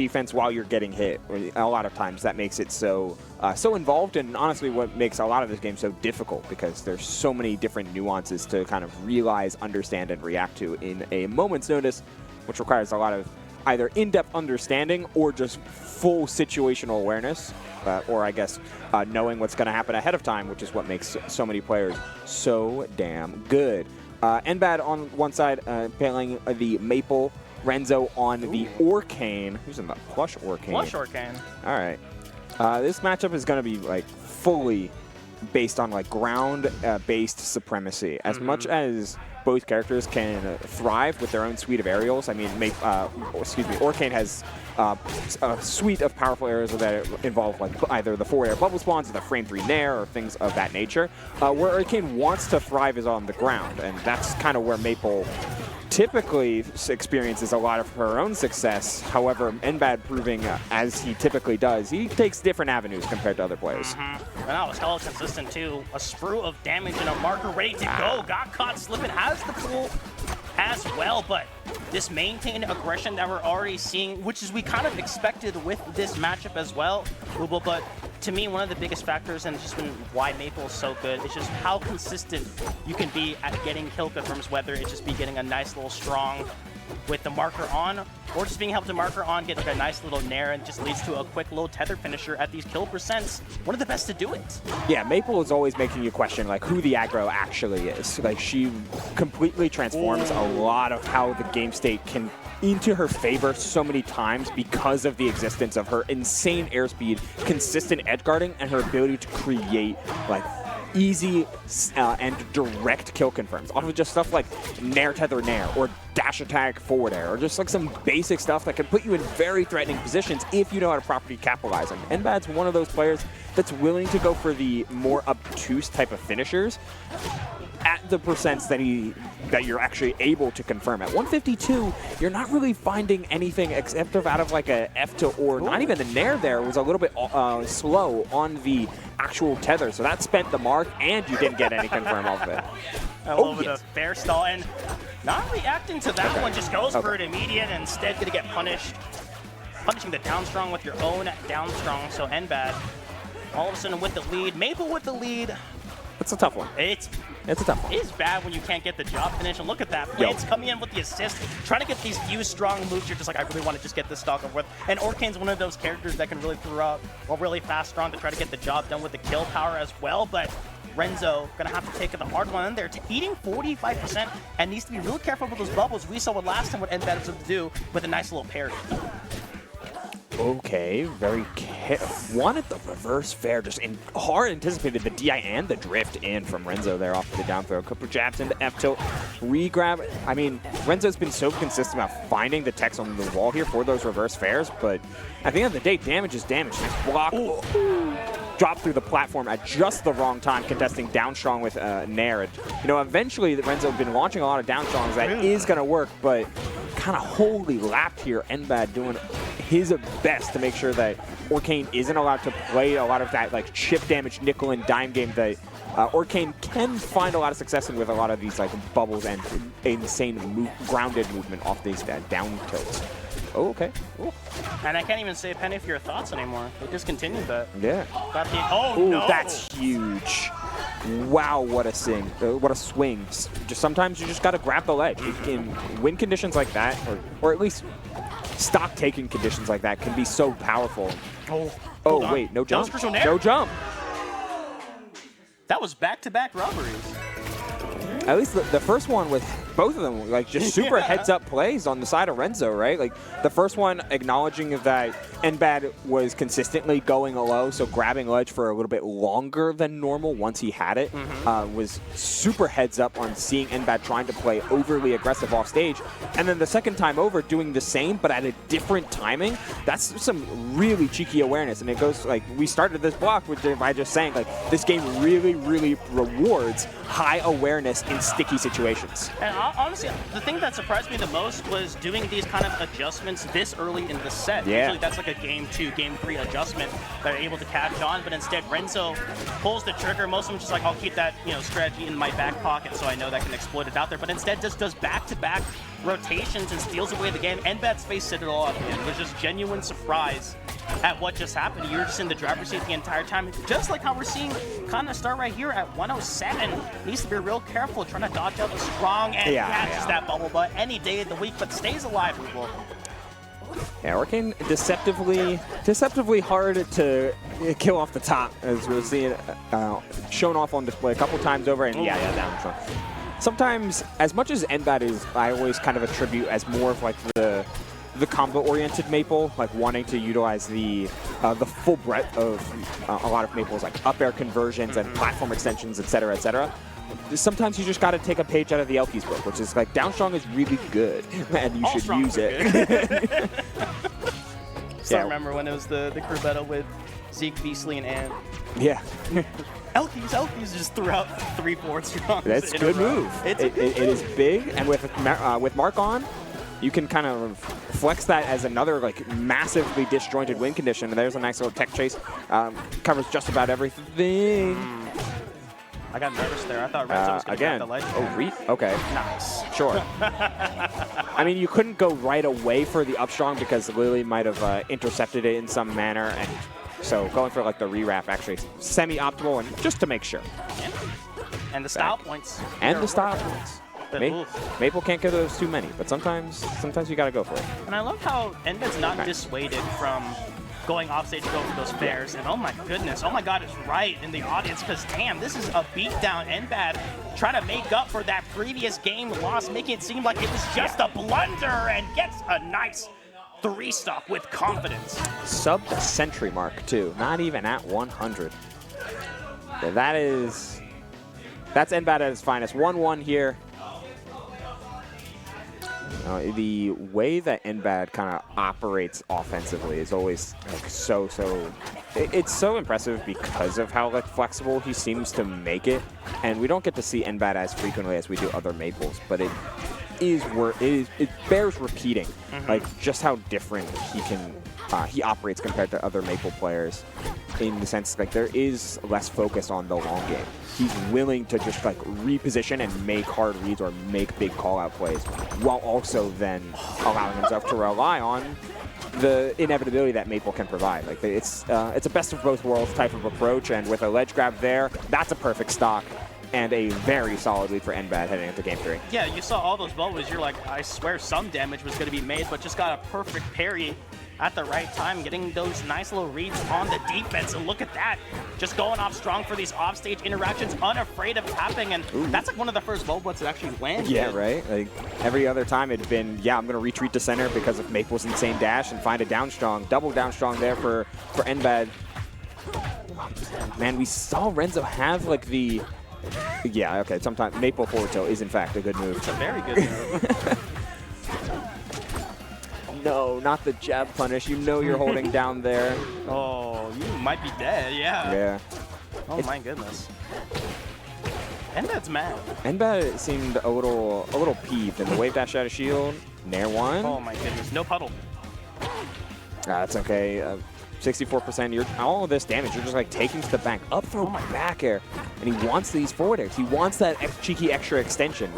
defense while you're getting hit. A lot of times that makes it so involved, and honestly what makes a lot of this game so difficult, because there's so many different nuances to kind of realize, understand, and react to in a moment's notice, which requires a lot of either in-depth understanding or just full situational awareness, or I guess knowing what's going to happen ahead of time, which is what makes so many players so damn good. NBAD on one side playing the Maple, Renzo on the Orcane. Who's in the Plush Orcane? Plush Orcane. All right. This matchup is going to be like fully based on like ground-based supremacy. As much as both characters can thrive with their own suite of aerials. I mean, Orcane has a suite of powerful aerials that involve like either the 4-air bubble spawns or the frame 3 nair or things of that nature. Where Orcane wants to thrive is on the ground, and that's kind of where Maple typically experiences a lot of her own success. However, NBAD proving, as he typically does, he takes different avenues compared to other players. And that was hella consistent too. A sprue of damage and a marker ready to go. Got caught slipping, has the pool as well, but this maintained aggression that we're already seeing, which is we kind of expected with this matchup as well, but to me, one of the biggest factors, and just been why Maple is so good, is just how consistent you can be at getting kill confirms, whether it just be getting a nice little strong with the marker on, or just being able to marker on, get like a nice little nair, and just leads to a quick little tether finisher at these kill percents. One of the best to do it. Yeah, Maple is always making you question like who the aggro actually is. Like, she completely transforms a lot of how the game state can into her favor so many times because of the existence of her insane airspeed, consistent edge guarding, and her ability to create like easy and direct kill confirms off of just stuff like nair tether nair or dash attack forward air, or just like some basic stuff that can put you in very threatening positions if you know how to properly capitalize on. NBAD's one of those players that's willing to go for the more obtuse type of finishers at the percents that you're actually able to confirm. At 152, you're not really finding anything except out of like a F to or not even the nair there was a little bit slow on the actual tether, so that spent the mark and you didn't get any confirm off of it. A little bit of fair stall, and not reacting to that one, just goes for it immediate and instead gonna get punished. Punishing the down strong with your own down strong, so NBAD all of a sudden with the lead. Maple with the lead. It's a tough one. It's a tough one. It is bad when you can't get the job finish, and look at that. Plants coming in with the assist, trying to get these few strong moves. You're just like, I really want to just get this stock over with. And Orcane's one of those characters that can really throw out a really fast strong to try to get the job done with the kill power as well, but Renzo gonna have to take the hard one in there, eating 45%, and needs to be really careful with those bubbles. We saw what last time what NBAD was able to do with a nice little parry. Okay, very wanted the reverse fair, just hard anticipated the DI and the drift in from Renzo there off the down throw. Couple jabs into F tilt, re-grab. I mean, Renzo's been so consistent about finding the text on the wall here for those reverse fairs, but at the end of the day, damage is damage. Just block, drop through the platform at just the wrong time, contesting down strong with Nair. You know, eventually Renzo's been launching a lot of down strongs that is going to work, but kind of wholly lapped here. NBAD doing his best to make sure that Orcane isn't allowed to play a lot of that like chip damage, nickel and dime game that Orcane can find a lot of success in with a lot of these like bubbles and insane grounded movement off these down tilts. Oh, okay. Ooh. And I can't even say a penny for your thoughts anymore. They discontinued that. Yeah. Oh, no. That's huge. Wow, what a what a swing. Just sometimes you just got to grab the ledge. In win conditions like that, or at least stock taking conditions like that, can be so powerful. Oh wait, no jump. No jump. That was back-to-back robberies. At least the first one with both of them, like just super heads-up plays on the side of Renzo, right? Like the first one acknowledging that NBAD was consistently going low, so grabbing ledge for a little bit longer than normal once he had it, was super heads-up on seeing NBAD trying to play overly aggressive off stage. And then the second time over, doing the same, but at a different timing. That's some really cheeky awareness. And it goes like, we started this block by just saying like, this game really, really rewards high awareness in sticky situations. And honestly, the thing that surprised me the most was doing these kind of adjustments this early in the set. Yeah. Usually that's like a game 2, game 3 adjustment that are able to catch on, but instead Renzo pulls the trigger. Most of them just like, I'll keep that strategy in my back pocket so I know that I can exploit it out there, but instead just does back-to-back rotations and steals away the game. NBAD's face said it all at the end. It was just genuine surprise at what just happened. You're just in the driver's seat the entire time. Just like how we're seeing kind of start right here at 107. Needs to be real careful trying to dodge out the strong and catches that bubble butt any day of the week, but stays alive. Yeah, Arcane deceptively hard to kill off the top, as we're seeing shown off on display a couple times over, and down strong. Sometimes, as much as NBAD is, I always kind of attribute as more of like the combo-oriented Maple, like wanting to utilize the full breadth of a lot of Maple's like up air conversions and platform extensions, etc., etc. Sometimes you just got to take a page out of the Elky's book, which is like down strong is really good, and you should use it. Still remember when it was the crew battle with Zeke, Beastly, and Ann. Yeah. Elky's just threw out 3 forward strongs. That's a good move. It is big, and with Mark on, you can kind of flex that as another like massively disjointed win condition. And there's a nice little tech chase. Covers just about everything. I got nervous there. I thought Renzo was going to grab the ledge. Oh, okay. Nice. Sure. I mean, you couldn't go right away for the up strong because Lily might have intercepted it in some manner, and so going for like the rewrap actually semi-optimal, and just to make sure. Yeah. And the style points. And the style points. Maple can't get those too many, but sometimes you got to go for it. And I love how NBAD's not dissuaded from going offstage to go for those fairs, and oh my goodness, oh my god, it's right in the audience, because damn, this is a beatdown. NBAD trying to make up for that previous game loss, making it seem like it was just a blunder, and gets a nice 3-stock with confidence. Sub the century mark too, not even at 100. Yeah, that's NBAD at its finest. 1-1 here. The way that NBAD kind of operates offensively is always like it's so impressive because of how like flexible he seems to make it, and we don't get to see NBAD as frequently as we do other Maples, but it bears repeating, like just how different he operates compared to other Maple players, in the sense like there is less focus on the long game. He's willing to just like reposition and make hard reads or make big call-out plays, while also then allowing himself to rely on the inevitability that Maple can provide. Like it's a best of both worlds type of approach, and with a ledge grab there, that's a perfect stock and a very solid lead for NBAD heading into Game 3. Yeah, you saw all those bubbles. You're like, I swear some damage was going to be made, but just got a perfect parry at the right time, getting those nice little reads on the defense. And look at that, just going off strong for these offstage interactions, unafraid of tapping, and that's like one of the first bubbles that actually landed. Yeah, right? Like every other time it'd been, yeah, I'm going to retreat to center because of Maple's insane dash and find a down strong, double down strong there for NBAD. Man, we saw Renzo have like the, yeah, okay, sometimes Maple forward tilt is in fact a good move. It's a very good move. No, not the jab punish. You know you're holding down there. Oh, you might be dead, yeah. Yeah. Oh my goodness. NBAD's mad. NBAD seemed a little peeved, and the wave dash out of shield, nair one. Oh my goodness, no puddle. That's okay. 64%. You're all of this damage. You're just like taking to the bank. Up throw back air, and he wants these forward airs. He wants that cheeky extra extension.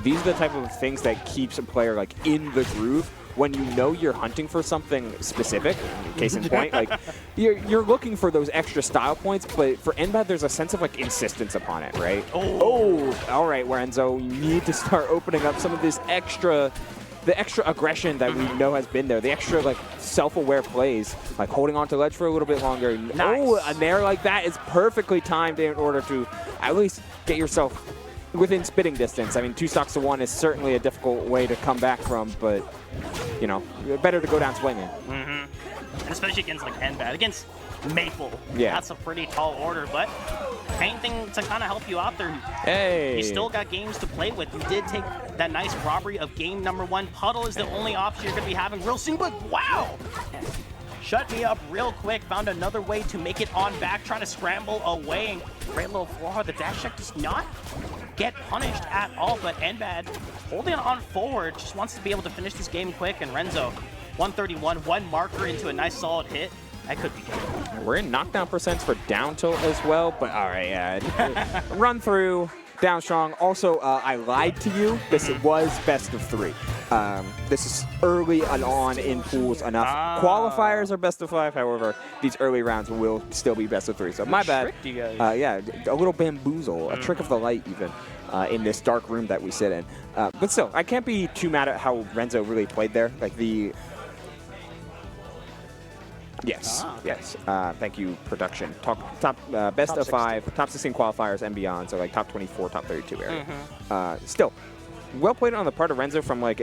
These are the type of things that keeps a player like in the groove. When you know you're hunting for something specific, case in point, like you're looking for those extra style points, but for NBAD, there's a sense of like insistence upon it, right? Oh, all right, Renzo, you need to start opening up some of this the extra aggression that we know has been there, the extra like self-aware plays, like holding on to ledge for a little bit longer. Nice. Oh, a nair like that is perfectly timed in order to at least get yourself within spitting distance. I mean, 2 stocks to 1 is certainly a difficult way to come back from, but, you know, better to go down swinging. And especially against, like, NBAD. Against Maple. Yeah. That's a pretty tall order, but anything to kind of help you out there. Hey. You still got games to play with. You did take that nice robbery of game number 1. Puddle is the only option you're going to be having real soon, but wow! Shut me up real quick. Found another way to make it on back, trying to scramble away. Great little floor. The dash check does not get punished at all, but NBAD holding on forward, just wants to be able to finish this game quick, and Renzo, 131, 1 marker into a nice solid hit. That could be good. We're in knockdown percents for down tilt as well, but all right, yeah. Run through, Down strong. Also, I lied to you. This was best of 3. This is early on in pools enough. Qualifiers are best of 5. However, these early rounds will still be best of 3. So my bad. Tricked you guys. Yeah, a little bamboozle, a trick of the light even. In this dark room that we sit in. But still, I can't be too mad at how Renzo really played there. Like the... Yes, yes. Thank you, production. Best of 5, top 16 qualifiers and beyond, so like top 24, top 32 area. Still, well played on the part of Renzo from like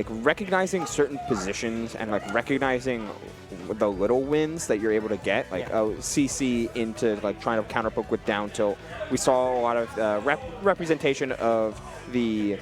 recognizing certain positions and like recognizing the little wins that you're able to get, like CC into like trying to counterpoke with down tilt. We saw a lot of representation of the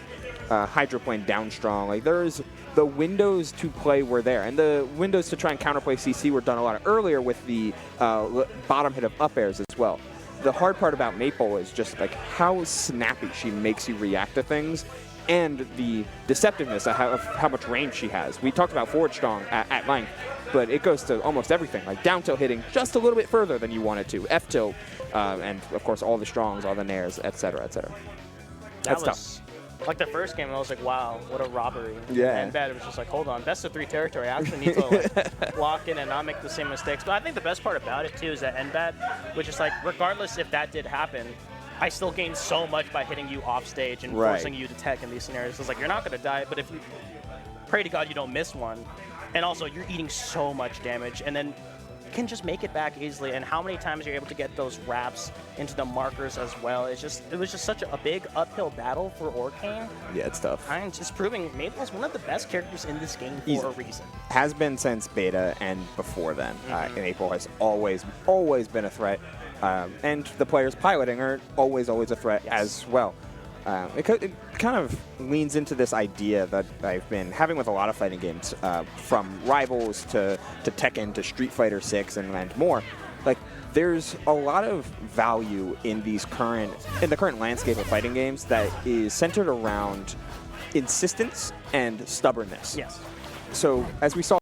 hydroplane down strong. Like there's the windows to play were there, and the windows to try and counterplay CC were done a lot earlier with the bottom hit of up airs as well. The hard part about Maple is just like how snappy she makes you react to things, and the deceptiveness of how much range she has. We talked about forward strong at length, but it goes to almost everything, like down tilt hitting just a little bit further than you want it to, F tilt, and of course all the strongs, all the nairs, etc., etc. That's tough. Like the first game, I was like, wow, what a robbery. Yeah. And bad, it was just like, hold on, best of 3 territory. I actually need to like, lock in and not make the same mistakes. But I think the best part about it, too, is that NBAT, which is like, regardless if that did happen, I still gained so much by hitting you off stage and forcing you to tech in these scenarios. It's like, you're not going to die, but if you pray to God you don't miss one. And also, you're eating so much damage. And then can just make it back easily, and how many times you're able to get those wraps into the markers as well. It was just such a big uphill battle for Orcane. Yeah, it's tough. I'm just proving Maple's one of the best characters in this game for a reason. Has been since beta and before then. Maple has always been a threat, and the players piloting are always a threat as well. It kind of leans into this idea that I've been having with a lot of fighting games, from Rivals to Tekken to Street Fighter 6 and more. Like, there's a lot of value in the current landscape of fighting games that is centered around insistence and stubbornness. Yes. So as we saw